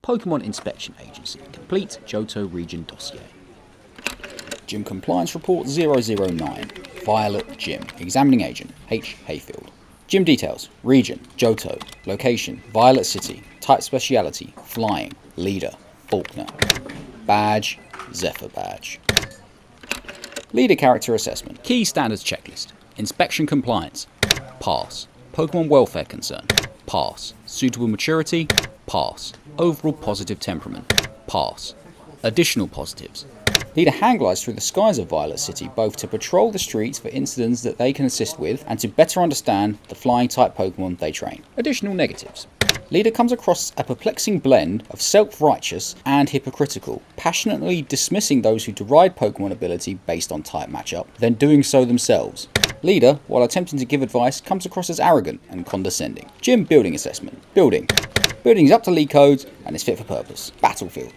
Pokémon Inspection Agency. Complete Johto Region Dossier. Gym Compliance Report 009. Violet Gym. Examining Agent H. Hayfield. Gym details: Region Johto. Location Violet City. Type Speciality Flying. Leader Faulkner. Badge Zephyr Badge. Leader Character Assessment. Key Standards Checklist. Inspection Compliance. Pass. Pokémon Welfare Concern. Pass. Suitable Maturity. Pass. Overall Positive Temperament. Pass. Additional Positives. Leader hang glides through the skies of Violet City, both to patrol the streets for incidents that they can assist with and to better understand the flying type Pokémon they train. Additional negatives. Leader comes across a perplexing blend of self-righteous and hypocritical, passionately dismissing those who deride Pokémon ability based on type matchup, then doing so themselves. Leader, while attempting to give advice, comes across as arrogant and condescending. Gym Building Assessment. Building. Building is up to league codes and is fit for purpose. Battlefield.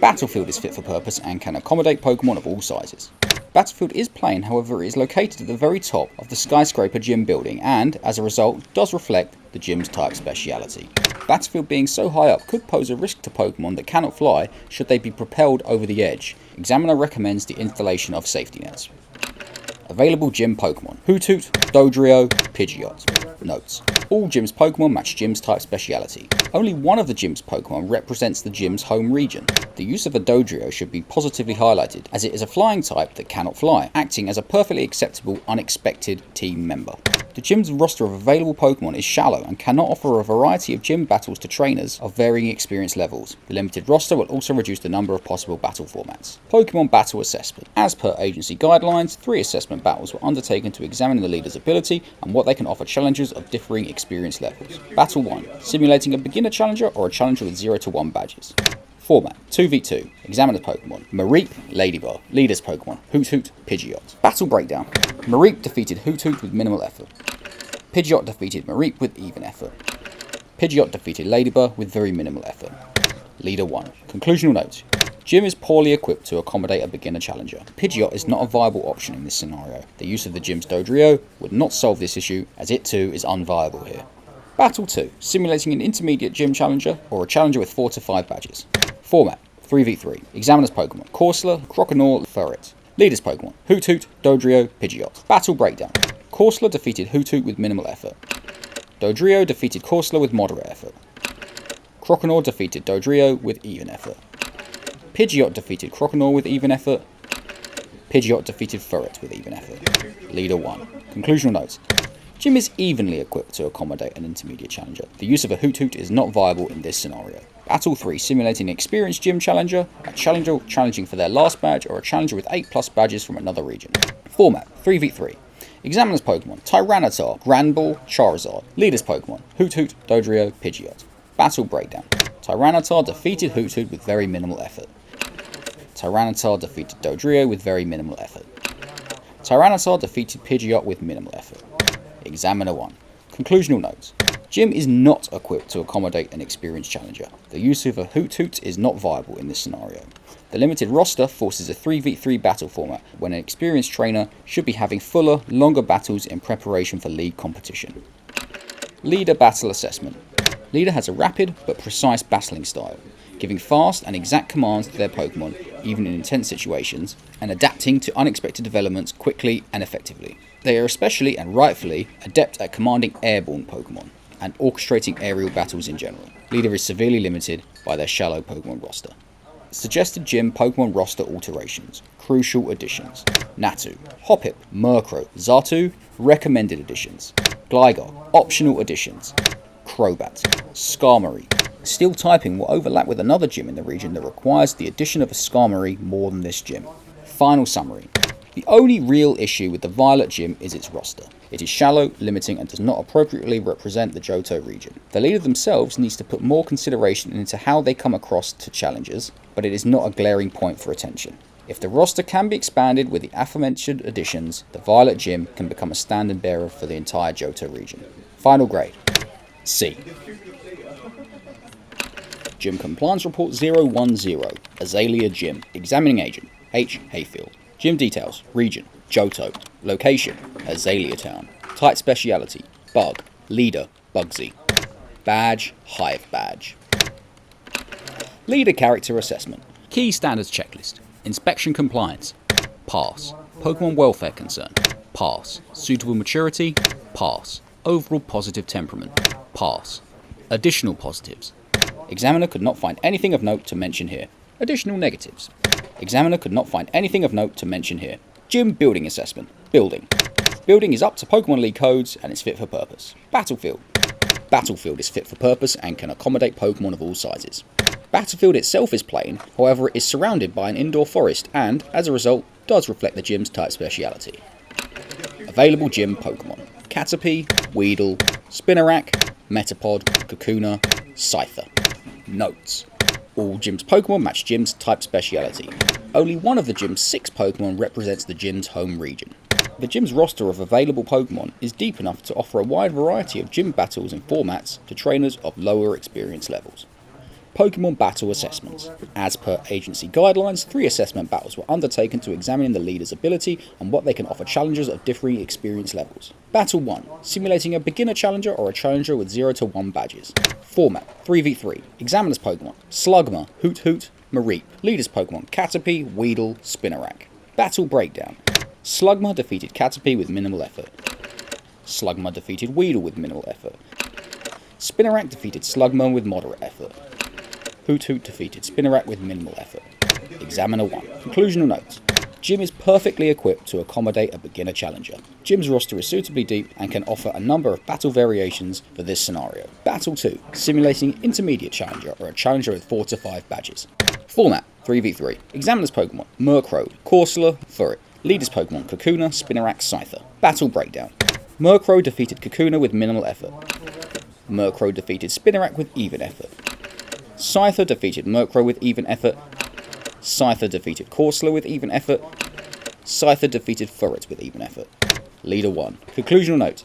Battlefield is fit for purpose and can accommodate Pokémon of all sizes. Battlefield is plain, however it is located at the very top of the skyscraper gym building and, as a result, does reflect the gym's type speciality. Battlefield being so high up could pose a risk to Pokémon that cannot fly should they be propelled over the edge. Examiner recommends the installation of safety nets. Available gym Pokémon: Hoothoot, Dodrio, Pidgeot. Notes: all gym's Pokémon match gym's type speciality. Only one of the gym's Pokémon represents the gym's home region. The use of a Dodrio should be positively highlighted, as it is a flying type that cannot fly, acting as a perfectly acceptable unexpected team member. The gym's roster of available Pokémon is shallow and cannot offer a variety of gym battles to trainers of varying experience levels. The limited roster will also reduce the number of possible battle formats. Pokémon Battle Assessment. As per agency guidelines, 3 assessment battles were undertaken to examine the leader's ability and what they can offer challengers of differing experience levels. Battle 1. Simulating a beginner challenger or a challenger with 0 to 1 badges. Format: 2v2. Examiner's Pokémon: Mareep, Ladybug. Leader's Pokémon: Hoothoot, Pidgeot. Battle breakdown: Mareep defeated Hoothoot with minimal effort. Pidgeot defeated Mareep with even effort. Pidgeot defeated Ladybug with very minimal effort. Leader 1. Conclusional notes: Gym is poorly equipped to accommodate a beginner challenger. Pidgeot is not a viable option in this scenario. The use of the gym's Dodrio would not solve this issue, as it too is unviable here. Battle 2. Simulating an intermediate gym challenger or a challenger with 4 to 5 badges. Format: 3v3. Examiner's Pokémon: Corsola, Croconaw, Ferret. Leader's Pokémon: Hoothoot, Dodrio, Pidgeot. Battle breakdown: Corsola defeated Hoothoot with minimal effort. Dodrio defeated Corsola with moderate effort. Croconaw defeated Dodrio with even effort. Pidgeot defeated Croconaw with even effort. Pidgeot defeated Ferret with even effort. Leader 1. Conclusional notes: Gym is evenly equipped to accommodate an intermediate challenger. The use of a Hoothoot is not viable in this scenario. Battle 3. Simulating an experienced gym challenger, a challenger challenging for their last badge, or a challenger with 8+ badges from another region. Format: 3v3. Examiner's Pokémon: Tyranitar, Granbull, Charizard. Leader's Pokémon: Hoothoot, Dodrio, Pidgeot. Battle breakdown: Tyranitar defeated Hoothoot with very minimal effort. Tyranitar defeated Dodrio with very minimal effort. Tyranitar defeated Pidgeot with minimal effort. Examiner 1. Conclusional notes: Gym is not equipped to accommodate an experienced challenger. The use of a Hoothoot is not viable in this scenario. The limited roster forces a 3v3 battle format when an experienced trainer should be having fuller, longer battles in preparation for league competition. Leader Battle Assessment. Leader has a rapid but precise battling style, giving fast and exact commands to their Pokémon even in intense situations, and adapting to unexpected developments quickly and effectively. They are especially and rightfully adept at commanding airborne Pokémon and orchestrating aerial battles in general. Leader is severely limited by their shallow Pokémon roster. Suggested gym Pokémon roster alterations. Crucial additions: Natu, Hoppip, Murkrow, Xatu, recommended additions. Gligar, optional additions. Crobat, Skarmory. Steel typing will overlap with another gym in the region that requires the addition of a Skarmory more than this gym. Final summary: the only real issue with the Violet Gym is its roster. It is shallow, limiting, and does not appropriately represent the Johto region. The leader themselves needs to put more consideration into how they come across to challengers, but it is not a glaring point for attention. If the roster can be expanded with the aforementioned additions, the Violet Gym can become a standard bearer for the entire Johto region. Final grade: C. Gym Compliance Report 010. Azalea Gym. Examining Agent H. Hayfield. Gym details: Region Johto. Location: Azalea Town. Type Speciality: Bug. Leader: Bugsy. Badge: Hive Badge. Leader character assessment. Key standards checklist. Inspection compliance. Pass. Pokemon welfare concern. Pass. Suitable maturity. Pass. Overall positive temperament. Pass. Additional positives. Examiner could not find anything of note to mention here. Additional negatives. Examiner could not find anything of note to mention here. Gym building assessment. Building. Building is up to Pokemon League codes and is fit for purpose. Battlefield. Battlefield is fit for purpose and can accommodate Pokemon of all sizes. Battlefield itself is plain, however it is surrounded by an indoor forest and, as a result, does reflect the gym's type speciality. Available gym Pokemon. Caterpie, Weedle, Spinarak, Metapod, Kakuna, Scyther. Notes. All gym's Pokemon match gym's type speciality. Only one of the gym's 6 Pokemon represents the gym's home region. The gym's roster of available Pokemon is deep enough to offer a wide variety of gym battles and formats to trainers of lower experience levels. Pokemon Battle Assessments. As per agency guidelines, 3 assessment battles were undertaken to examine the leader's ability and what they can offer challengers of differing experience levels. Battle 1. Simulating a beginner challenger or a challenger with 0 to 1 badges. Format. 3v3. Examiner's Pokemon. Slugma, Hoot Hoot, Mareep. Leader's Pokemon. Caterpie, Weedle, Spinarak. Battle Breakdown. Slugma defeated Caterpie with minimal effort. Slugma defeated Weedle with minimal effort. Spinarak defeated Slugma with moderate effort. Hoot Hoot defeated Spinarak with minimal effort. Examiner 1. Conclusional notes. Gym is perfectly equipped to accommodate a beginner challenger. Gym's roster is suitably deep and can offer a number of battle variations for this scenario. Battle 2. Simulating intermediate challenger or a challenger with 4 to 5 badges. Format. 3v3. Examiner's Pokemon. Murkrow, Corsola, Furret. Leader's Pokemon. Kakuna, Spinarak, Scyther. Battle Breakdown. Murkrow defeated Kakuna with minimal effort. Murkrow defeated Spinarak with even effort. Scyther defeated Murkrow with even effort. Scyther defeated Corsola with even effort. Scyther defeated Furret with even effort. Leader 1. Conclusional note.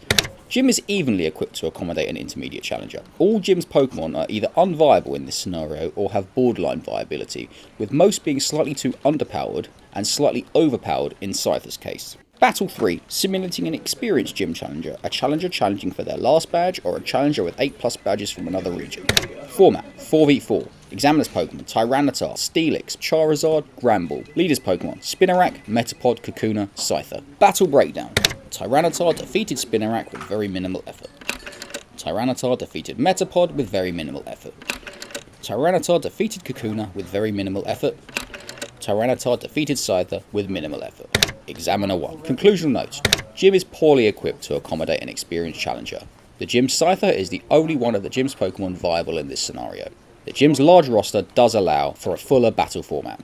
Gym is evenly equipped to accommodate an intermediate challenger. All Gym's Pokemon are either unviable in this scenario or have borderline viability, with most being slightly too underpowered and slightly overpowered in Scyther's case. Battle 3. Simulating an experienced gym challenger, a challenger challenging for their last badge or a challenger with 8+ badges from another region. Format. 4v4. Examiner's Pokemon. Tyranitar, Steelix, Charizard, Granbull. Leader's Pokemon. Spinarak, Metapod, Kakuna, Scyther. Battle Breakdown. Tyranitar defeated Spinarak with very minimal effort. Tyranitar defeated Metapod with very minimal effort. Tyranitar defeated Kakuna with very minimal effort. Tyranitar defeated Scyther with minimal effort. Examiner 1. Conclusional notes. Gym is poorly equipped to accommodate an experienced challenger. The gym's Scyther is the only one of the gym's Pokemon viable in this scenario. The gym's large roster does allow for a fuller battle format.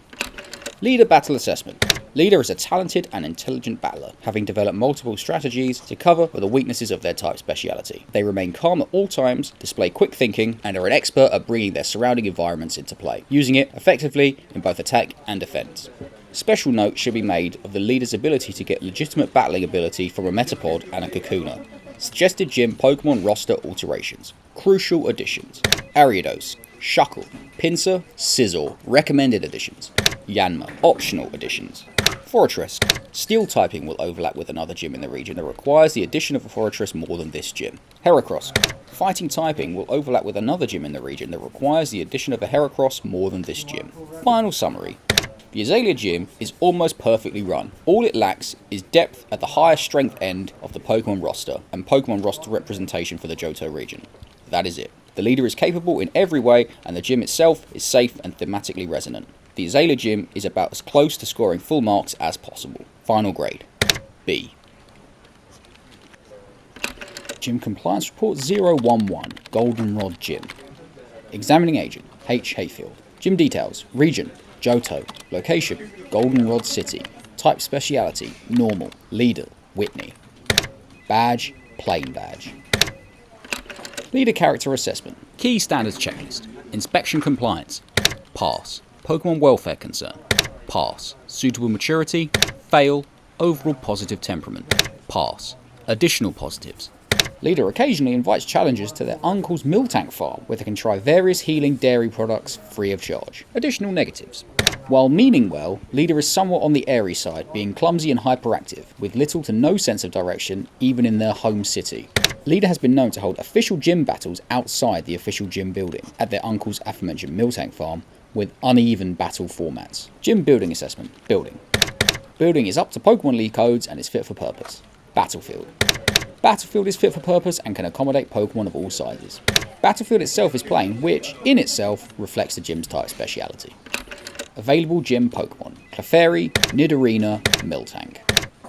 Leader Battle Assessment. Leader is a talented and intelligent battler, having developed multiple strategies to cover for the weaknesses of their type speciality. They remain calm at all times, display quick thinking, and are an expert at bringing their surrounding environments into play, using it effectively in both attack and defense. Special note should be made of the leader's ability to get legitimate battling ability from a Metapod and a Kakuna. Suggested gym Pokemon roster alterations. Crucial additions. Ariados, Shuckle, Pinsir, Scizor, recommended additions. Yanma, optional additions. Fortress. Steel typing will overlap with another gym in the region that requires the addition of a Fortress more than this gym. Heracross. Fighting typing will overlap with another gym in the region that requires the addition of a Heracross more than this gym. Final summary. The Azalea Gym is almost perfectly run. All it lacks is depth at the higher strength end of the Pokemon roster and Pokemon roster representation for the Johto region. That is it. The leader is capable in every way and the gym itself is safe and thematically resonant. The Azalea Gym is about as close to scoring full marks as possible. Final grade. B. Gym Compliance Report 011, Goldenrod Gym. Examining Agent, H. Hayfield. Gym Details, Region, Johto. Location, Goldenrod City. Type Speciality, Normal. Leader, Whitney. Badge, Plain Badge. Leader Character Assessment. Key Standards Checklist. Inspection Compliance. Pass. Pokemon Welfare Concern. Pass. Suitable Maturity. Fail. Overall Positive Temperament. Pass. Additional Positives. Leader occasionally invites challengers to their uncle's milk tank farm, where they can try various healing dairy products free of charge. Additional negatives. While meaning well, Leader is somewhat on the airy side, being clumsy and hyperactive, with little to no sense of direction, even in their home city. Leader has been known to hold official gym battles outside the official gym building, at their uncle's aforementioned Miltank farm, with uneven battle formats. Gym building assessment. Building. Building is up to Pokemon League codes and is fit for purpose. Battlefield. Battlefield is fit for purpose and can accommodate Pokemon of all sizes. Battlefield itself is plain, which, in itself, reflects the gym's type speciality. Available gym Pokemon: Clefairy, Nidorina, Miltank.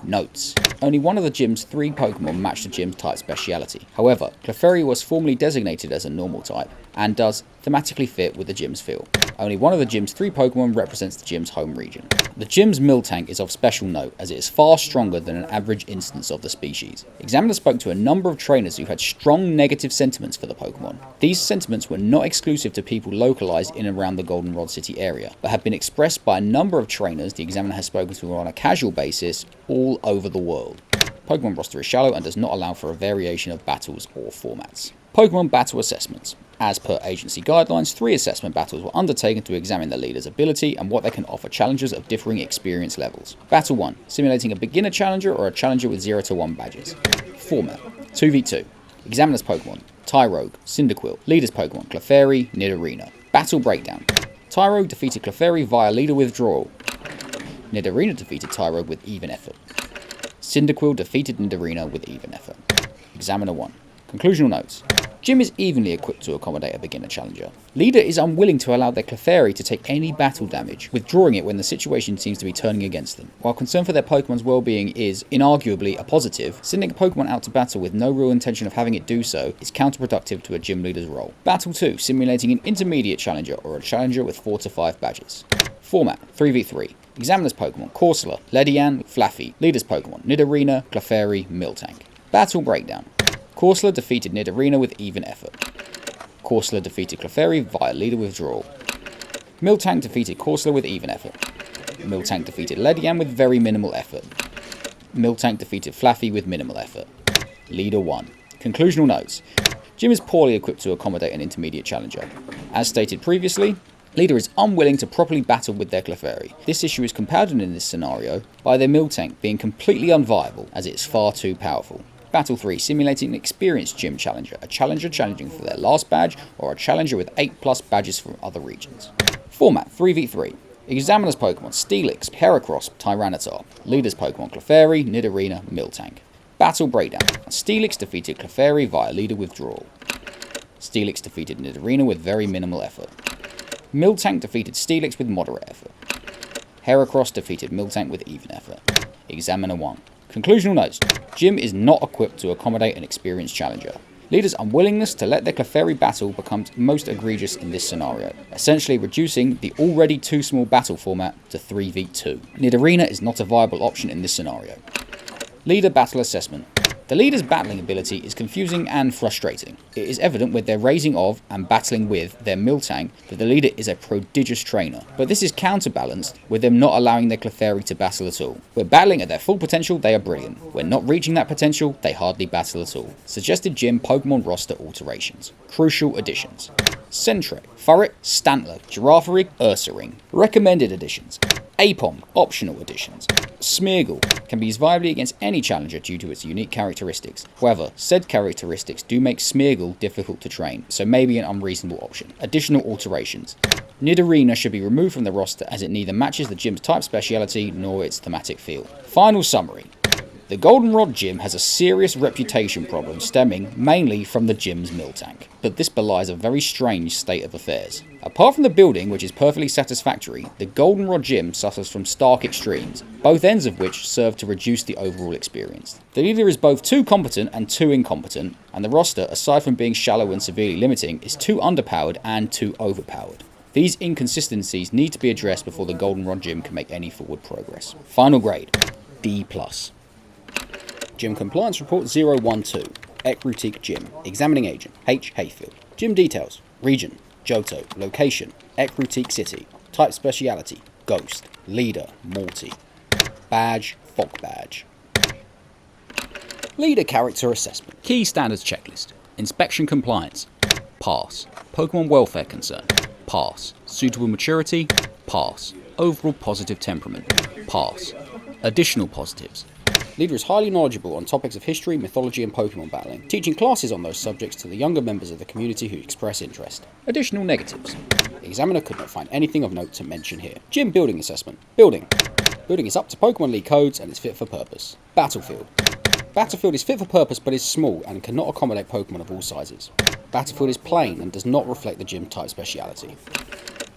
Notes: only one of the gym's 3 Pokemon match the gym's type speciality. However, Clefairy was formerly designated as a normal type, and does thematically fit with the gym's feel. Only one of the gym's 3 Pokemon represents the gym's home region. The gym's Miltank is of special note, as it is far stronger than an average instance of the species. Examiner spoke to a number of trainers who had strong negative sentiments for the Pokemon. These sentiments were not exclusive to people localised in and around the Goldenrod City area, but have been expressed by a number of trainers the examiner has spoken to on a casual basis all over the world. Pokemon roster is shallow and does not allow for a variation of battles or formats. Pokemon battle assessments. As per agency guidelines, 3 assessment battles were undertaken to examine the leader's ability and what they can offer challengers of differing experience levels. Battle 1, simulating a beginner challenger or a challenger with 0 to 1 badges. Format: 2v2. Examiner's Pokemon: Tyrogue, Cyndaquil. Leader's Pokemon: Clefairy, Nidorina. Battle breakdown: Tyrogue defeated Clefairy via leader withdrawal. Nidorina defeated Tyrogue with even effort. Cyndaquil defeated Nidorina with even effort. Examiner 1. Conclusional notes. Gym is evenly equipped to accommodate a beginner challenger. Leader is unwilling to allow their Clefairy to take any battle damage, withdrawing it when the situation seems to be turning against them. While concern for their Pokemon's well-being is, inarguably, a positive, sending a Pokemon out to battle with no real intention of having it do so is counterproductive to a gym leader's role. Battle 2, simulating an intermediate challenger or a challenger with 4 to 5 badges. Format: 3v3. Examiner's Pokemon: Corsola, Ledian, Flaffy. Leader's Pokemon: Nidorina, Clefairy, Miltank. Battle breakdown: Corsola defeated Nidorina with even effort. Corsola defeated Clefairy via leader withdrawal. Miltank defeated Corsola with even effort. Miltank defeated Ledian with very minimal effort. Miltank defeated Flaffy with minimal effort. Leader 1. Conclusional notes. Gym is poorly equipped to accommodate an intermediate challenger. As stated previously, Leader is unwilling to properly battle with their Clefairy. This issue is compounded in this scenario by their Miltank being completely unviable, as it is far too powerful. Battle 3, simulating an experienced gym challenger, a challenger challenging for their last badge, or a challenger with 8+ badges from other regions. Format: 3v3. Examiner's Pokemon: Steelix, Heracross, Tyranitar. Leader's Pokemon: Clefairy, Nidorina, Miltank. Battle breakdown: Steelix defeated Clefairy via leader withdrawal. Steelix defeated Nidorina with very minimal effort. Miltank defeated Steelix with moderate effort. Heracross defeated Miltank with even effort. Examiner 1. Conclusional notes. Gym is not equipped to accommodate an experienced challenger. Leader's unwillingness to let their Clefairy battle becomes most egregious in this scenario, essentially reducing the already too small battle format to 3v2. Nidorina is not a viable option in this scenario. Leader battle assessment. The leader's battling ability is confusing and frustrating. It is evident with their raising of and battling with their Miltank that the leader is a prodigious trainer, but this is counterbalanced with them not allowing their Clefairy to battle at all. When battling at their full potential, they are brilliant. When not reaching that potential, they hardly battle at all. Suggested gym Pokemon roster alterations. Crucial additions: Sentret, Furret, Stantler, Girafarig, Ursaring. Recommended additions: Apom, optional additions. Smeargle can be used viably against any challenger due to its unique characteristics. However, said characteristics do make Smeargle difficult to train, so may be an unreasonable option. Additional alterations: Nidorina should be removed from the roster as it neither matches the gym's type speciality nor its thematic feel. Final summary. The Goldenrod Gym has a serious reputation problem stemming mainly from the gym's Miltank, but this belies a very strange state of affairs. Apart from the building, which is perfectly satisfactory, the Goldenrod Gym suffers from stark extremes, both ends of which serve to reduce the overall experience. The leader is both too competent and too incompetent, and the roster, aside from being shallow and severely limiting, is too underpowered and too overpowered. These inconsistencies need to be addressed before the Goldenrod Gym can make any forward progress. Final grade: D+. Gym Compliance Report 012. Ecruteak Gym. Examining Agent: H. Hayfield. Gym Details: Region: Johto. Location: Ecruteak City. Type Speciality: Ghost. Leader: Morty. Badge: Fog Badge. Leader Character Assessment. Key Standards Checklist. Inspection Compliance: Pass. Pokemon Welfare Concern: Pass. Suitable Maturity: Pass. Overall positive temperament, pass. Additional positives. Leader is highly knowledgeable on topics of history, mythology and Pokémon battling, teaching classes on those subjects to the younger members of the community who express interest. Additional negatives. The examiner could not find anything of note to mention here. Gym building assessment. Building. Building is up to Pokémon League codes and is fit for purpose. Battlefield. Battlefield is fit for purpose but is small and cannot accommodate Pokémon of all sizes. Battlefield is plain and does not reflect the gym type speciality.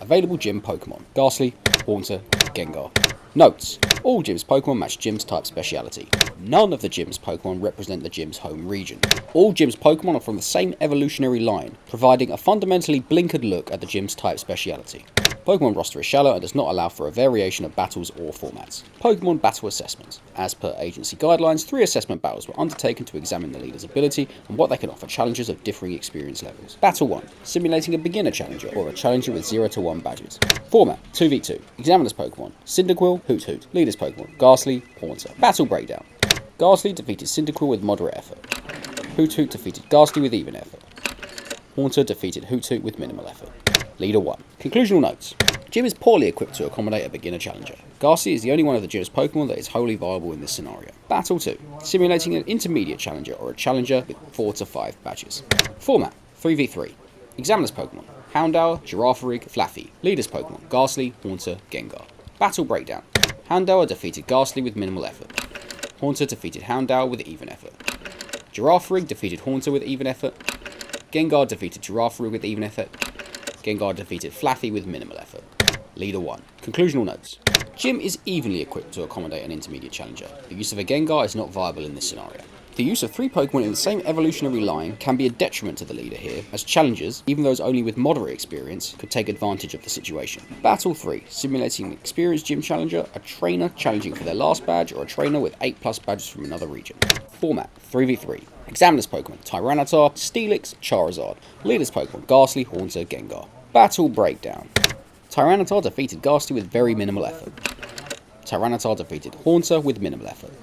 Available gym Pokémon: Ghastly, Haunter, Gengar. Notes: all gym's Pokémon match gym's type speciality. None of the gym's Pokémon represent the gym's home region. All gym's Pokémon are from the same evolutionary line, providing a fundamentally blinkered look at the gym's type speciality. Pokémon roster is shallow and does not allow for a variation of battles or formats. Pokémon battle assessments. As per agency guidelines, 3 assessment battles were undertaken to examine the leader's ability and what they can offer challengers of differing experience levels. Battle 1. Simulating a beginner challenger or a challenger with 0 to 1 badges. Format: 2v2. Examiner's Pokémon: Cyndaquil, Hoot. Leader's Pokémon: Ghastly, Haunter. Battle breakdown. Ghastly defeated Cyndaquil with moderate effort. Hoot defeated Ghastly with even effort. Haunter defeated Hoot with minimal effort. Leader 1. Conclusional notes. Gym is poorly equipped to accommodate a beginner challenger. Ghastly is the only one of the gym's Pokémon that is wholly viable in this scenario. Battle 2. Simulating an intermediate challenger or a challenger with 4 to 5 badges. Format: 3v3. Examiner's Pokémon: Houndour, Girafarig, Flaffy. Leader's Pokémon: Ghastly, Haunter, Gengar. Battle breakdown. Houndour defeated Ghastly with minimal effort. Haunter defeated Houndour with even effort. Girafarig defeated Haunter with even effort. Gengar defeated Girafarig with even effort. Gengar defeated Flaffy with minimal effort. Leader 1. Conclusional notes. Gym is evenly equipped to accommodate an intermediate challenger. The use of a Gengar is not viable in this scenario. The use of 3 Pokémon in the same evolutionary line can be a detriment to the leader here, as challengers, even those only with moderate experience, could take advantage of the situation. Battle 3. Simulating an experienced gym challenger, a trainer challenging for their last badge, or a trainer with 8+ badges from another region. Format: 3v3. Examiner's Pokémon: Tyranitar, Steelix, Charizard. Leader's Pokémon: Ghastly, Haunter, Gengar. Battle breakdown. Tyranitar defeated Ghastly with very minimal effort. Tyranitar defeated Haunter with minimal effort.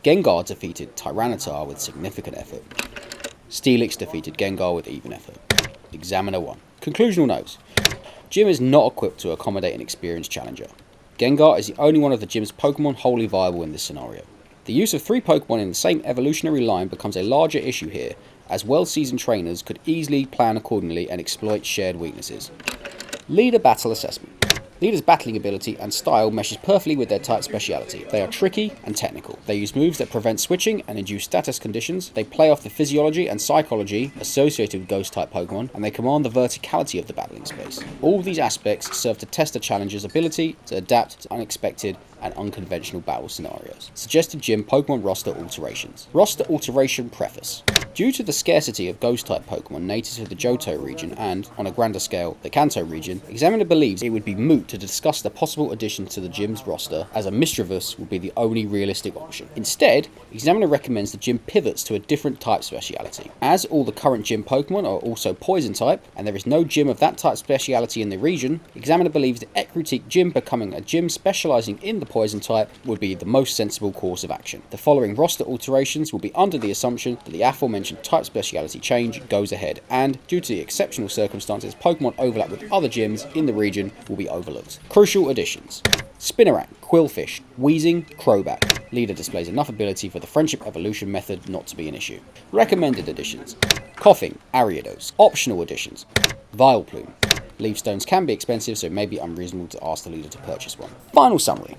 Gengar defeated Tyranitar with significant effort. Steelix defeated Gengar with even effort. Examiner 1. Conclusional notes. Gym is not equipped to accommodate an experienced challenger. Gengar is the only one of the gym's Pokémon wholly viable in this scenario. The use of 3 Pokémon in the same evolutionary line becomes a larger issue here, as well-seasoned trainers could easily plan accordingly and exploit shared weaknesses. Leader battle assessment. Leader's battling ability and style meshes perfectly with their type speciality. They are tricky and technical. They use moves that prevent switching and induce status conditions. They play off the physiology and psychology associated with ghost-type Pokémon, and they command the verticality of the battling space. All these aspects serve to test a challenger's ability to adapt to unexpected and unconventional battle scenarios. Suggested gym Pokémon roster alterations. Roster alteration preface. Due to the scarcity of ghost-type Pokémon native to the Johto region and, on a grander scale, the Kanto region, Examiner believes it would be moot to discuss the possible addition to the gym's roster, as a Mischievous would be the only realistic option. Instead, Examiner recommends the gym pivots to a different type speciality. As all the current gym Pokémon are also poison type, and there is no gym of that type speciality in the region, Examiner believes the Ecruteak Gym becoming a gym specialising in the poison type would be the most sensible course of action. The following roster alterations will be under the assumption that the aforementioned type speciality change goes ahead, and due to the exceptional circumstances Pokémon overlap with other gyms in the region will be overlooked. Crucial additions. Spinarak, Quillfish, Wheezing, Crobat. Leader displays enough ability for the Friendship Evolution method not to be an issue. Recommended additions. Coughing, Ariados. Optional additions. Vileplume. Leaf stones can be expensive, so it may be unreasonable to ask the leader to purchase one. Final summary.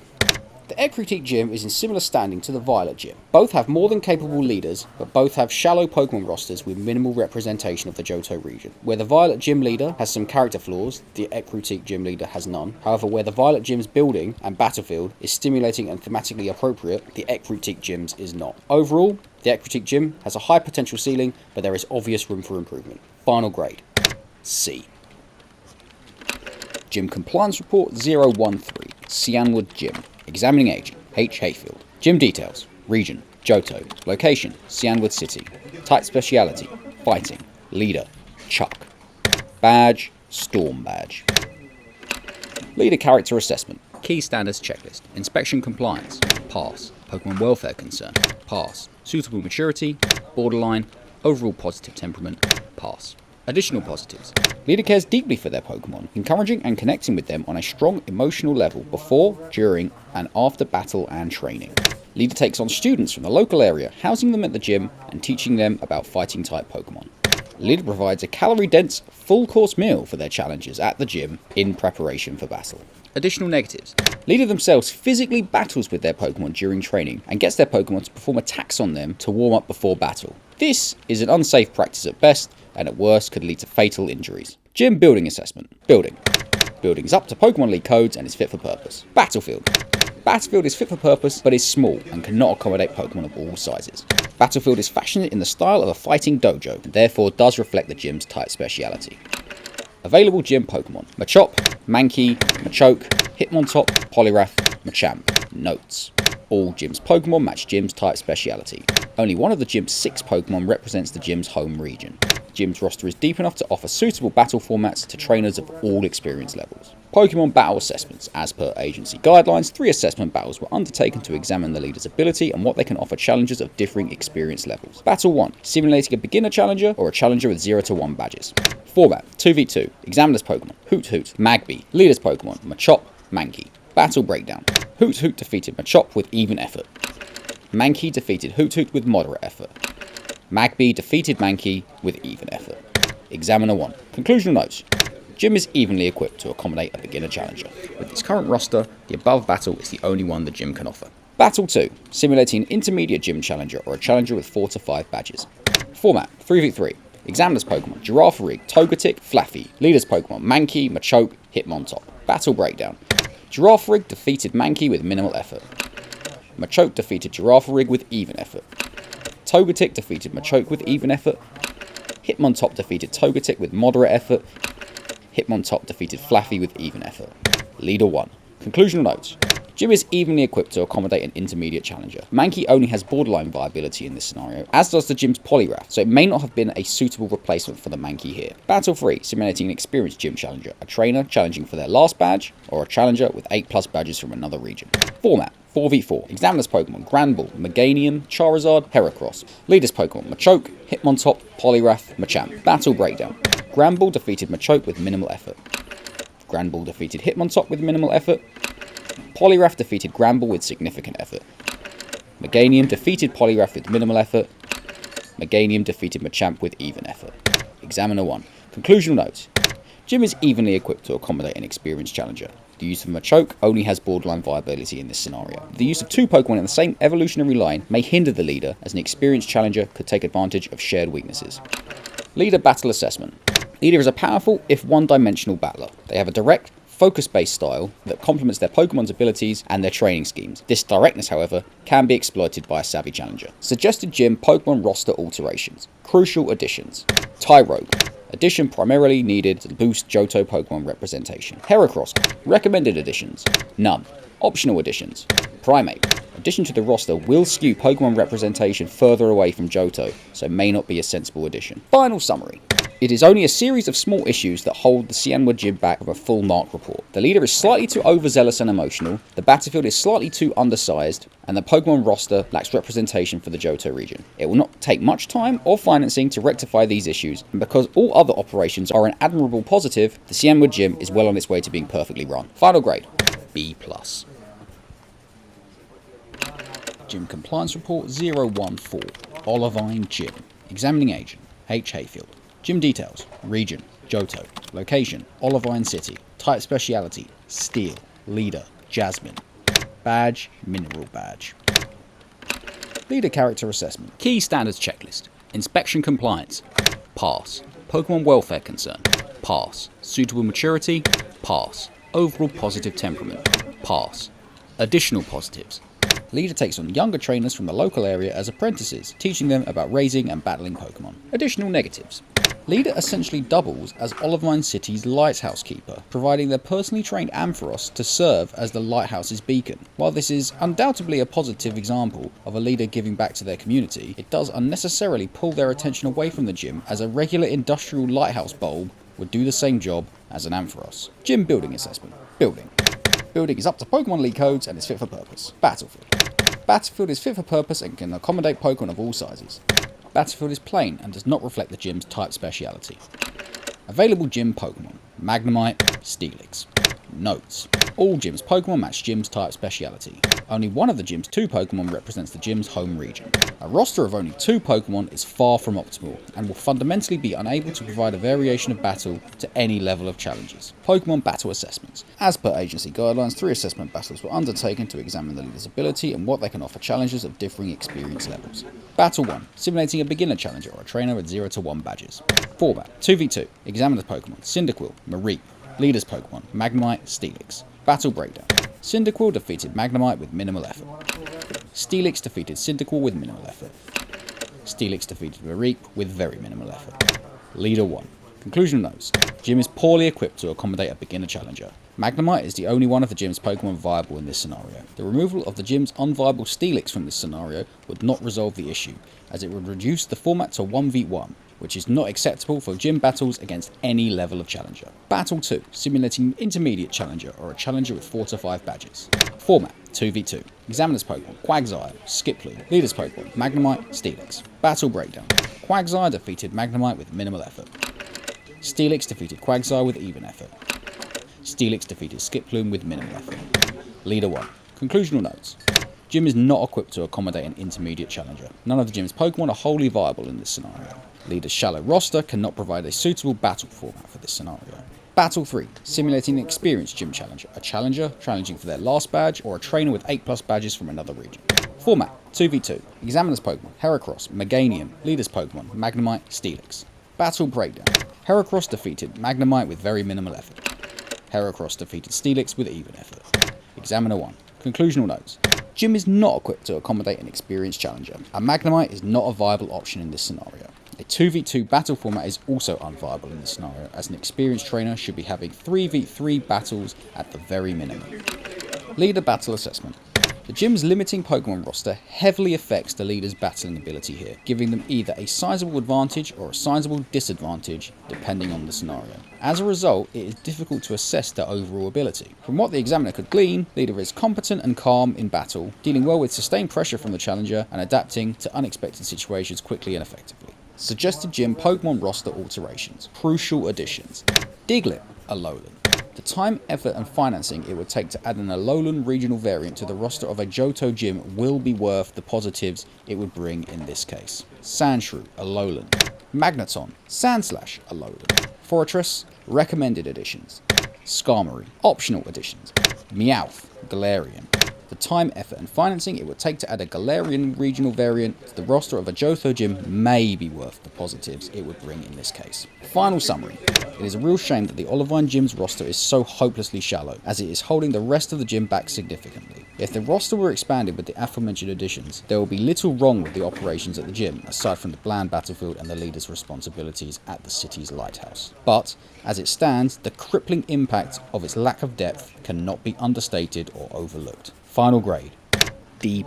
The Ecruteak Gym is in similar standing to the Violet Gym. Both have more than capable leaders, but both have shallow Pokémon rosters with minimal representation of the Johto region. Where the Violet Gym leader has some character flaws, the Ecruteak Gym leader has none. However, where the Violet Gym's building and battlefield is stimulating and thematically appropriate, the Ecruteak Gym's is not. Overall, the Ecruteak Gym has a high potential ceiling, but there is obvious room for improvement. Final grade: C. Gym Compliance Report 013, Cianwood Gym. Examining Agent, H. Hayfield. Gym details: region, Johto. Location, Cianwood City. Type speciality, fighting. Leader, Chuck. Badge, Storm Badge. Leader character assessment. Key standards checklist. Inspection compliance, pass. Pokémon welfare concern, pass. Suitable maturity, borderline. Overall positive temperament, pass. Additional positives. Leader cares deeply for their Pokemon, encouraging and connecting with them on a strong emotional level before, during, and after battle and training. Leader takes on students from the local area, housing them at the gym and teaching them about fighting type Pokemon. Leader provides a calorie-dense, full-course meal for their challengers at the gym in preparation for battle. Additional negatives. Leader themselves physically battles with their Pokemon during training and gets their Pokemon to perform attacks on them to warm up before battle. This is an unsafe practice at best, and at worst could lead to fatal injuries. Gym building assessment. Building. Building is up to Pokemon League codes and is fit for purpose. Battlefield. Battlefield is fit for purpose, but is small and cannot accommodate Pokemon of all sizes. Battlefield is fashioned in the style of a fighting dojo, and therefore does reflect the gym's type speciality. Available gym Pokemon: Machop, Mankey, Machoke, Hitmontop, Poliwrath, Machamp. Notes: all gym's Pokemon match gym's type speciality. Only one of the gym's 6 Pokemon represents the gym's home region. Gym's roster is deep enough to offer suitable battle formats to trainers of all experience levels. Pokemon battle assessments. As per agency guidelines, 3 assessment battles were undertaken to examine the leader's ability and what they can offer challengers of differing experience levels. Battle 1, simulating a beginner challenger or a challenger with 0 to 1 badges. Format: 2v2. Examiner's Pokemon: Hoot, Magby. Leader's Pokemon: Machop, Mankey. Battle breakdown: Hoot defeated Machop with even effort. Mankey defeated Hoot with moderate effort. Magby defeated Mankey with even effort. Examiner 1. Conclusional notes. Gym is evenly equipped to accommodate a beginner challenger. With its current roster, the above battle is the only one the gym can offer. Battle 2. Simulating an intermediate gym challenger or a challenger with 4 to 5 badges. Format: 3v3. Examiner's Pokemon: Girafarig, Togetic, Flaffy. Leader's Pokemon: Mankey, Machoke, Hitmontop. Battle breakdown: Girafarig defeated Mankey with minimal effort. Machoke defeated Girafarig with even effort. Togetic defeated Machoke with even effort. Hitmontop defeated Togetic with moderate effort. Hitmontop defeated Flaffy with even effort. Leader 1. Conclusional notes. Gym is evenly equipped to accommodate an intermediate challenger. Mankey only has borderline viability in this scenario, as does the gym's Poliwrath, so it may not have been a suitable replacement for the Mankey here. Battle 3. Simulating an experienced gym challenger, a trainer challenging for their last badge, or a challenger with 8+ badges from another region. Format: 4v4. Examiner's Pokemon: Granbull, Meganium, Charizard, Heracross. Leader's Pokemon: Machoke, Hitmontop, Poliwrath, Machamp. Battle breakdown: Granbull defeated Machoke with minimal effort. Granbull defeated Hitmontop with minimal effort. Poliwrath defeated Granbull with significant effort. Meganium defeated Poliwrath with minimal effort. Meganium defeated Machamp with even effort. Examiner 1. Conclusional notes. Gym is evenly equipped to accommodate an experienced challenger. The use of Machoke only has borderline viability in this scenario. The use of 2 Pokemon in the same evolutionary line may hinder the leader, as an experienced challenger could take advantage of shared weaknesses. Leader battle assessment. Leader is a powerful, if one-dimensional battler. They have a direct, focus-based style that complements their Pokemon's abilities and their training schemes. This directness, however, can be exploited by a savvy challenger. Suggested gym Pokemon roster alterations. Crucial additions. Tyrogue. Addition primarily needed to boost Johto Pokemon representation. Heracross. Recommended additions. None. Optional additions. Primate. Addition to the roster will skew Pokemon representation further away from Johto, so may not be a sensible addition. Final summary. It is only a series of small issues that hold the Cianwood Gym back from a full mark report. The leader is slightly too overzealous and emotional, the battlefield is slightly too undersized, and the Pokemon roster lacks representation for the Johto region. It will not take much time or financing to rectify these issues, and because all other operations are an admirable positive, the Cianwood Gym is well on its way to being perfectly run. Final grade: B+. Gym Compliance Report 014. Olivine Gym. Examining Agent: H. Hayfield. Gym details: region, Johto. Location: Olivine City. Type speciality: Steel. Leader: Jasmine. Badge: Mineral Badge. Leader character assessment. Key standards checklist. Inspection compliance: pass. Pokemon welfare concern: pass. Suitable maturity: pass. Overall positive temperament: pass. Additional positives: Leader takes on younger trainers from the local area as apprentices, teaching them about raising and battling Pokemon. Additional negatives: Leader essentially doubles as Olivine City's lighthouse keeper, providing their personally trained Ampharos to serve as the lighthouse's beacon. While this is undoubtedly a positive example of a leader giving back to their community, it does unnecessarily pull their attention away from the gym, as a regular industrial lighthouse bulb would do the same job as an Ampharos. Gym building assessment. Building. Building is up to Pokemon League codes and is fit for purpose. Battlefield. Battlefield is fit for purpose and can accommodate Pokemon of all sizes. Battlefield is plain and does not reflect the gym's type speciality. Available gym Pokémon: Magnemite, Steelix. Notes: all gyms Pokémon match gym's type speciality. Only one of the gym's 2 Pokémon represents the gym's home region. A roster of only 2 Pokémon is far from optimal and will fundamentally be unable to provide a variation of battle to any level of challenges. Pokémon battle assessments. As per agency guidelines, 3 assessment battles were undertaken to examine the leader's ability and what they can offer challenges of differing experience levels. Battle 1, simulating a beginner challenger or a trainer at 0 to 1 badges. Format: 2v2, examiner's Pokémon: Cyndaquil, Mareep. Leader's Pokémon: Magnemite, Steelix. Battle breakdown: Cyndaquil defeated Magnemite with minimal effort. Steelix defeated Cyndaquil with minimal effort. Steelix defeated Mareep with very minimal effort. Leader 1. Conclusion notes: Gym is poorly equipped to accommodate a beginner challenger. Magnemite is the only one of the gym's Pokémon viable in this scenario. The removal of the gym's unviable Steelix from this scenario would not resolve the issue, as it would reduce the format to 1v1, which is not acceptable for gym battles against any level of challenger. Battle 2, simulating an intermediate challenger or a challenger with 4 to 5 badges. Format: 2v2. Examiner's Pokémon: Quagsire, Skiploom. Leader's Pokémon: Magnemite, Steelix. Battle breakdown: Quagsire defeated Magnemite with minimal effort. Steelix defeated Quagsire with even effort. Steelix defeated Skiploom with minimal effort. Leader 1. Conclusional notes: Gym is not equipped to accommodate an intermediate challenger. None of the gym's Pokémon are wholly viable in this scenario. Leader's shallow roster cannot provide a suitable battle format for this scenario. Battle 3, simulating an experienced gym challenger, a challenger challenging for their last badge, or a trainer with 8+ badges from another region. Format: 2v2, examiner's Pokémon: Heracross, Meganium. Leader's Pokémon: Magnemite, Steelix. Battle breakdown: Heracross defeated Magnemite with very minimal effort. Heracross defeated Steelix with even effort. Examiner 1. Conclusional notes: Gym is not equipped to accommodate an experienced challenger. A Magnemite is not a viable option in this scenario. A 2v2 battle format is also unviable in this scenario, as an experienced trainer should be having 3v3 battles at the very minimum. Leader battle assessment. The gym's limiting Pokémon roster heavily affects the leader's battling ability here, giving them either a sizable advantage or a sizable disadvantage depending on the scenario. As a result, it is difficult to assess their overall ability. From what the examiner could glean, leader is competent and calm in battle, dealing well with sustained pressure from the challenger and adapting to unexpected situations quickly and effectively. Suggested gym Pokémon roster alterations. Crucial additions. Diglett, Alolan. The time, effort and financing it would take to add an Alolan regional variant to the roster of a Johto gym will be worth the positives it would bring in this case. Sandshrew, Alolan. Magneton, Sandslash, Alolan. Fortress, recommended additions. Skarmory, optional additions. Meowth, Galarian. The time, effort and financing it would take to add a Galarian regional variant to the roster of a Johto gym may be worth the positives it would bring in this case. Final summary. It is a real shame that the Olivine Gym's roster is so hopelessly shallow, as it is holding the rest of the gym back significantly. If the roster were expanded with the aforementioned additions, there will be little wrong with the operations at the gym, aside from the bland battlefield and the leader's responsibilities at the city's lighthouse. But, as it stands, the crippling impact of its lack of depth cannot be understated or overlooked. Final grade: D+.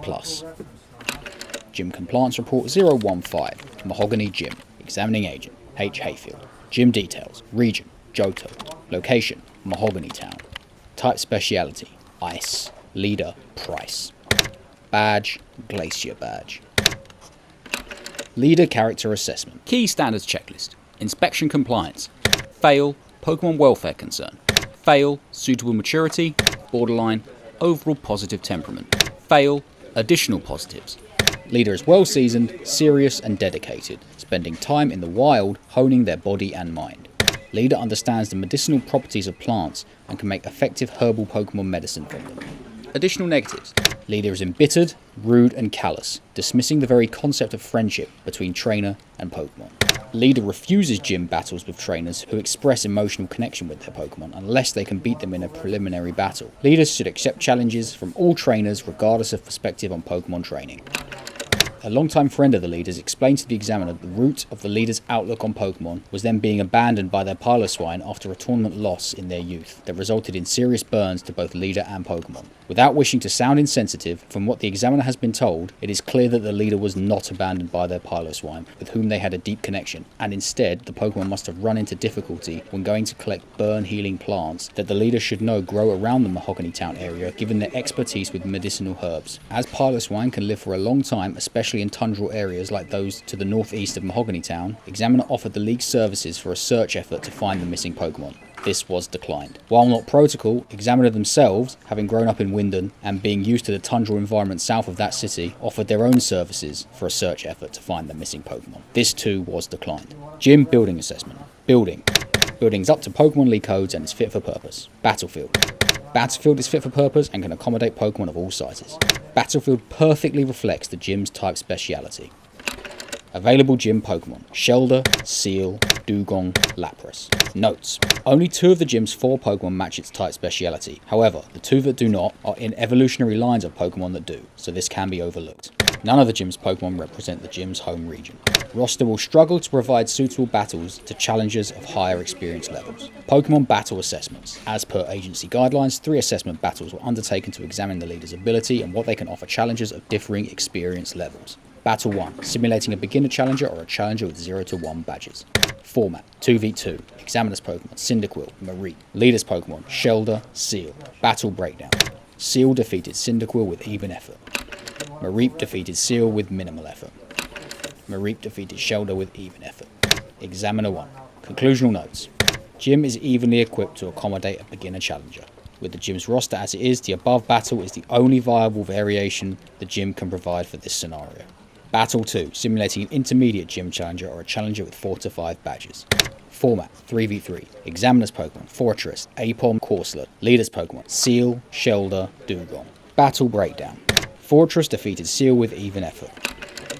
Gym Compliance Report 015, Mahogany Gym. Examining Agent: H. Hayfield. Gym details: Region: Johto. Location: Mahogany Town. Type speciality: Ice. Leader: Price. Badge: Glacier Badge. Leader Character Assessment. Key Standards Checklist. Inspection Compliance. Fail: Pokémon Welfare Concern. Fail: Suitable Maturity. Borderline: Overall Positive Temperament. Fail: Additional Positives. Leader is well seasoned, serious and dedicated, spending time in the wild, honing their body and mind. Leader understands the medicinal properties of plants and can make effective herbal Pokémon medicine from them. Additional negatives: Leader is embittered, rude and callous, dismissing the very concept of friendship between trainer and Pokémon. Leader refuses gym battles with trainers who express emotional connection with their Pokémon unless they can beat them in a preliminary battle. Leaders should accept challenges from all trainers regardless of perspective on Pokémon training. A longtime friend of the leaders explained to the examiner that the root of the leaders' outlook on Pokémon was them being abandoned by their Piloswine after a tournament loss in their youth that resulted in serious burns to both leader and Pokémon. Without wishing to sound insensitive, from what the examiner has been told, it is clear that the leader was not abandoned by their Piloswine, with whom they had a deep connection, and instead the Pokémon must have run into difficulty when going to collect burn-healing plants that the leader should know grow around the Mahogany Town area given their expertise with medicinal herbs. As Piloswine can live for a long time, especially especially in tundral areas like those to the northeast of Mahogany Town, Examiner offered the league services for a search effort to find the missing Pokémon. This was declined. While not protocol, Examiner themselves, having grown up in Wyndon and being used to the tundral environment south of that city, offered their own services for a search effort to find the missing Pokémon. This too was declined. Gym building assessment. Building. Building's up to Pokémon League codes and is fit for purpose. Battlefield. Battlefield is fit for purpose and can accommodate Pokémon of all sizes. Battlefield perfectly reflects the gym's type speciality. Available gym Pokémon: Shelder, Seal, Dugong, Lapras. Notes: only 2 of the gym's 4 Pokémon match its type speciality. However, the 2 that do not are in evolutionary lines of Pokémon that do, so this can be overlooked. None of the gym's Pokémon represent the gym's home region. Roster will struggle to provide suitable battles to challengers of higher experience levels. Pokémon Battle Assessments. As per agency guidelines, 3 assessment battles were undertaken to examine the leader's ability and what they can offer challengers of differing experience levels. Battle 1. Simulating a beginner challenger or a challenger with 0 to 1 badges. Format: 2v2. Examiner's Pokémon: Cyndaquil, Mareep. Leader's Pokémon: Shelder, Seal. Battle breakdown: Seal defeated Cyndaquil with even effort. Mareep defeated Seal with minimal effort. Mareep defeated Shelder with even effort. Examiner 1. Conclusional notes. Gym is evenly equipped to accommodate a beginner challenger. With the gym's roster as it is, the above battle is the only viable variation the gym can provide for this scenario. Battle 2. Simulating an intermediate gym challenger or a challenger with 4 to 5 badges. Format: 3v3. Examiner's Pokémon: Fortress, Apom, Corsola. Leader's Pokémon: Seal, Shelder, Dugong. Battle breakdown: Fortress defeated Seal with even effort.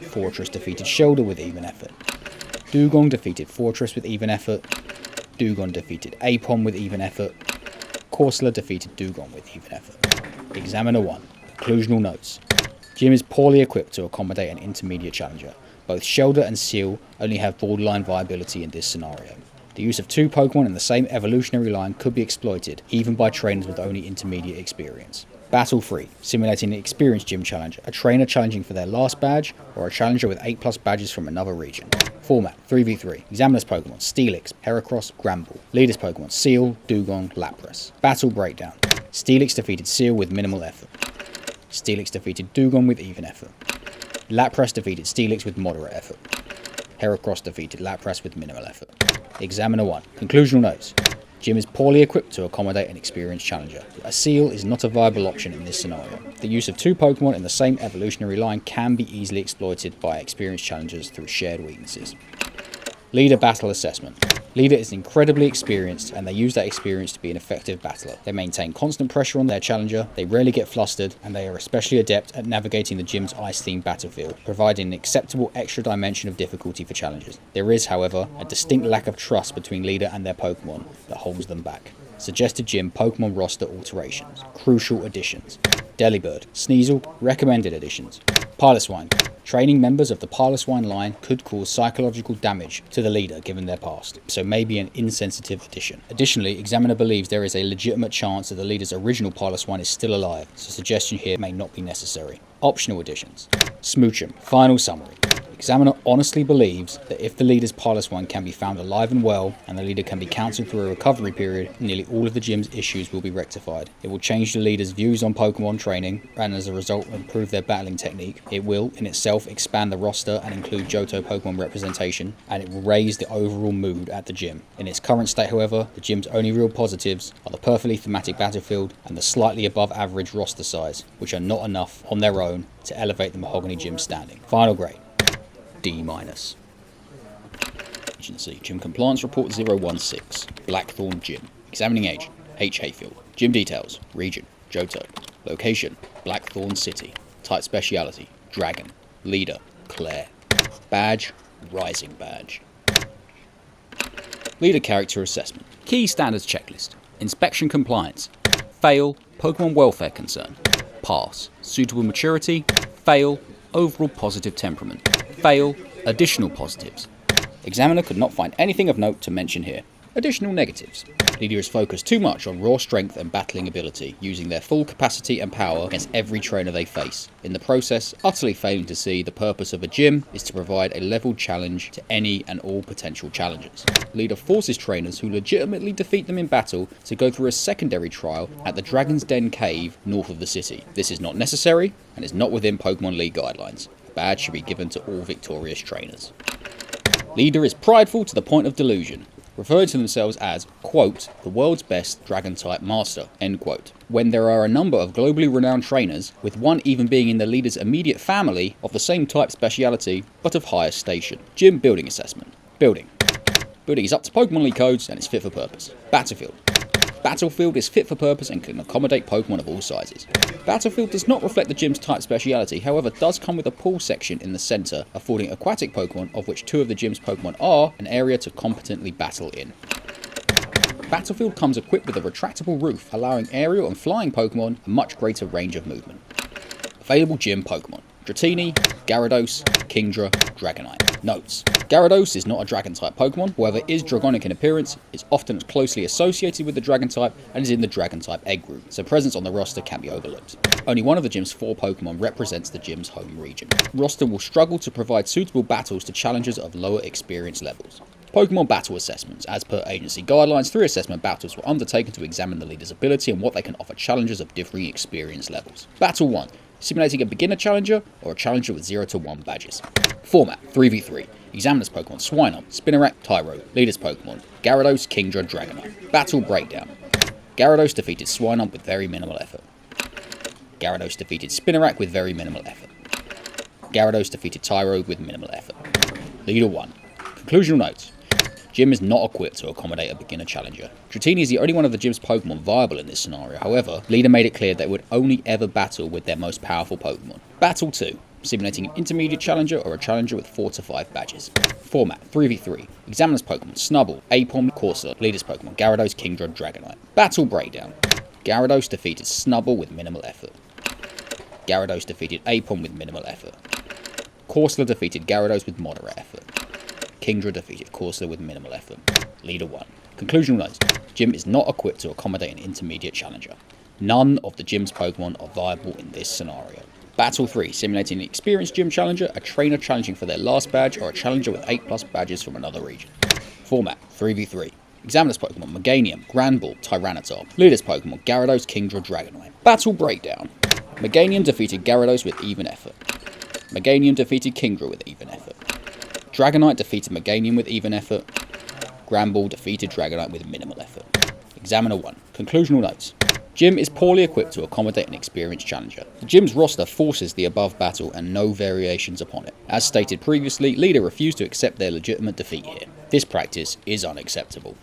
Fortress defeated Shelder with even effort. Dugong defeated Fortress with even effort. Dugong defeated Apom with even effort. Corsola defeated Dugong with even effort. Examiner 1. Conclusional notes. Gym is poorly equipped to accommodate an intermediate challenger. Both Shelder and Seal only have borderline viability in this scenario. The use of 2 Pokémon in the same evolutionary line could be exploited, even by trainers with only intermediate experience. Battle 3. Simulating an experienced gym challenge, a trainer challenging for their last badge, or a challenger with 8+ badges from another region. Format: 3v3. Examiner's Pokémon: Steelix, Heracross, Granbull. Leader's Pokémon: Seal, Dugong, Lapras. Battle breakdown: Steelix defeated Seal with minimal effort. Steelix defeated Dugong with even effort. Lapras defeated Steelix with moderate effort. Heracross defeated Lapras with minimal effort. Examiner 1. Conclusional notes. Gym is poorly equipped to accommodate an experienced challenger. A Seal is not a viable option in this scenario. The use of 2 Pokémon in the same evolutionary line can be easily exploited by experienced challengers through shared weaknesses. Leader Battle Assessment. Leader is incredibly experienced and they use that experience to be an effective battler. They maintain constant pressure on their challenger, they rarely get flustered, and they are especially adept at navigating the gym's ice-themed battlefield, providing an acceptable extra dimension of difficulty for challengers. There is, however, a distinct lack of trust between Leader and their Pokémon that holds them back. Suggested gym Pokémon roster alterations. Crucial additions. Delibird, Sneasel, recommended additions. Piloswine. Training members of the Piloswine line could cause psychological damage to the leader given their past, so may be an insensitive addition. Additionally, Examiner believes there is a legitimate chance that the leader's original Piloswine is still alive, so suggestion here may not be necessary. Optional additions. Smoochum. Final summary. Examiner honestly believes that if the leader's Piloswine can be found alive and well, and the leader can be counselled through a recovery period, nearly all of the gym's issues will be rectified. It will change the leader's views on Pokemon training, and as a result improve their battling technique. It will, in itself, expand the roster and include Johto Pokemon representation, and it will raise the overall mood at the gym. In its current state, however, the gym's only real positives are the perfectly thematic battlefield and the slightly above average roster size, which are not enough on their own to elevate the Mahogany Gym standing. Final grade: D-. Agency: Gym Compliance Report 016. Blackthorn Gym. Examining Agent: H. Hayfield. Gym Details: Region: Johto. Location: Blackthorn City. Type Speciality: Dragon. Leader: Claire. Badge: Rising Badge. Leader Character Assessment. Key Standards Checklist. Inspection Compliance. Fail. Pokemon Welfare Concern. Pass. Suitable Maturity. Fail. Overall Positive Temperament. Fail. Additional Positives. Examiner could not find anything of note to mention here. Additional negatives. Leader is focused too much on raw strength and battling ability, using their full capacity and power against every trainer they face. In the process, utterly failing to see the purpose of a gym is to provide a leveled challenge to any and all potential challengers. Leader forces trainers who legitimately defeat them in battle to go through a secondary trial at the Dragon's Den cave north of the city. This is not necessary and is not within Pokemon League guidelines. The badge should be given to all victorious trainers. Leader is prideful to the point of delusion, referring to themselves as, quote, the world's best dragon-type master, end quote, when there are a number of globally renowned trainers, with one even being in the leader's immediate family of the same type speciality, but of higher station. Gym building assessment. Building. Building is up to Pokemon League codes and is fit for purpose. Battlefield. Battlefield is fit for purpose and can accommodate Pokemon of all sizes. Battlefield does not reflect the gym's type speciality, however does come with a pool section in the centre, affording aquatic Pokemon, of which 2 of the gym's Pokemon are, an area to competently battle in. Battlefield comes equipped with a retractable roof, allowing aerial and flying Pokemon a much greater range of movement. Available gym Pokemon: Dratini, Gyarados, Kingdra, Dragonite. Notes: Gyarados is not a Dragon-type Pokemon, however is Dragonic in appearance, is often closely associated with the Dragon-type, and is in the Dragon-type egg group, so presence on the roster can be overlooked. Only one of the gym's 4 Pokemon represents the gym's home region. Roster will struggle to provide suitable battles to challengers of lower experience levels. Pokemon Battle Assessments. As per agency guidelines, 3 assessment battles were undertaken to examine the leader's ability and what they can offer challengers of differing experience levels. Battle 1. Simulating a beginner challenger or a challenger with 0 to 1 badges. Format: 3v3. Examiner's Pokemon: Swinub, Spinarak, Tyro. Leader's Pokemon: Gyarados, Kingdra, Dragonite. Battle breakdown. Gyarados defeated Swinub with very minimal effort. Gyarados defeated Spinarak with very minimal effort. Gyarados defeated Tyro with minimal effort. Leader 1. Conclusional notes. Gym is not equipped to accommodate a beginner challenger. Dratini is the only one of the gym's Pokemon viable in this scenario, however, Leader made it clear they would only ever battle with their most powerful Pokemon. Battle 2. Simulating an intermediate challenger or a challenger with 4 to 5 badges. Format: 3v3. Examiner's Pokemon: Snubbull, Aipom, Corsola. Leader's Pokemon: Gyarados, Kingdra, Dragonite. Battle breakdown. Gyarados defeated Snubbull with minimal effort. Gyarados defeated Aipom with minimal effort. Corsola defeated Gyarados with moderate effort. Kingdra defeated Corsola with minimal effort. Leader 1. Conclusional notes. Gym is not equipped to accommodate an intermediate challenger. None of the gym's Pokemon are viable in this scenario. Battle 3. Simulating an experienced gym challenger, a trainer challenging for their last badge, or a challenger with 8+ badges from another region. Format: 3v3. Examiner's Pokemon: Meganium, Granbull, Tyranitar. Leader's Pokemon: Gyarados, Kingdra, Dragonite. Battle breakdown. Meganium defeated Gyarados with even effort. Meganium defeated Kingdra with even effort. Dragonite defeated Meganium with even effort. Granbull defeated Dragonite with minimal effort. Examiner 1. Conclusional notes. Gym is poorly equipped to accommodate an experienced challenger. The gym's roster forces the above battle and no variations upon it. As stated previously, Leader refused to accept their legitimate defeat here. This practice is unacceptable.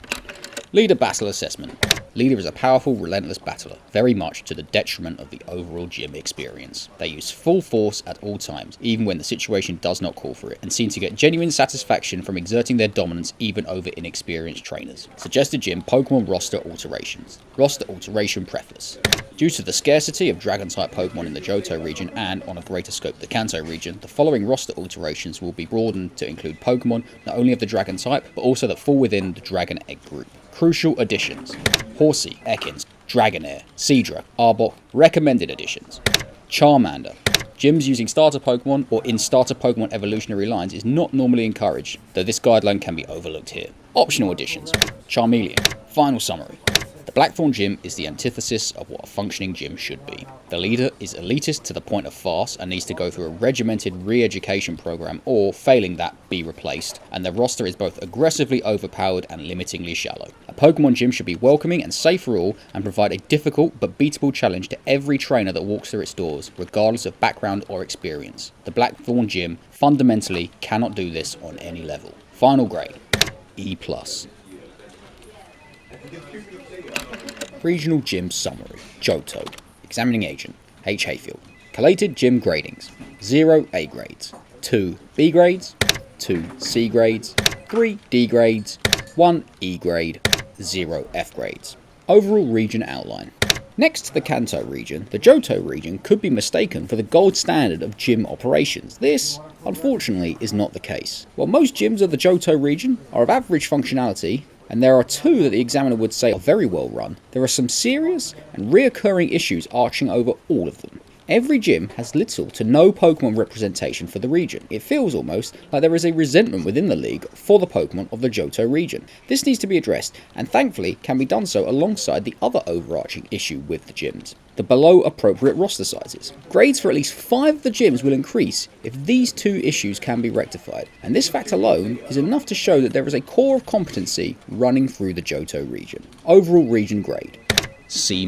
Leader Battle Assessment. Leader is a powerful, relentless battler, very much to the detriment of the overall gym experience. They use full force at all times, even when the situation does not call for it, and seem to get genuine satisfaction from exerting their dominance even over inexperienced trainers. Suggested gym Pokemon roster alterations. Roster alteration preface. Due to the scarcity of Dragon-type Pokemon in the Johto region and, on a greater scope, the Kanto region, the following roster alterations will be broadened to include Pokemon not only of the Dragon-type, but also that fall within the Dragon Egg group. Crucial additions: Horsey, Ekans, Dragonair, Seadra, Arbok. Recommended additions: Charmander. Gyms using starter Pokemon or in starter Pokemon evolutionary lines is not normally encouraged, though this guideline can be overlooked here. Optional additions: Charmeleon. Final summary. The Blackthorn Gym is the antithesis of what a functioning gym should be. The leader is elitist to the point of farce and needs to go through a regimented re-education program or, failing that, be replaced, and the roster is both aggressively overpowered and limitingly shallow. A Pokemon gym should be welcoming and safe for all and provide a difficult but beatable challenge to every trainer that walks through its doors, regardless of background or experience. The Blackthorn Gym fundamentally cannot do this on any level. Final grade: E+. Regional Gym Summary. Johto. Examining Agent: H. Hayfield. Collated Gym Gradings: 0 A grades, 2 B grades, 2 C grades, 3 D grades, 1 E grade, 0 F grades. Overall region outline. Next to the Kanto region, the Johto region could be mistaken for the gold standard of gym operations. This, unfortunately, is not the case. While most gyms of the Johto region are of average functionality, and there are 2 that the examiner would say are very well run, there are some serious and reoccurring issues arching over all of them. Every gym has little to no Pokemon representation for the region. It feels almost like there is a resentment within the league for the Pokemon of the Johto region. This needs to be addressed, and thankfully can be done so alongside the other overarching issue with the gyms: the below appropriate roster sizes. Grades for at least 5 of the gyms will increase if these two issues can be rectified, and this fact alone is enough to show that there is a core of competency running through the Johto region. Overall region grade: C-.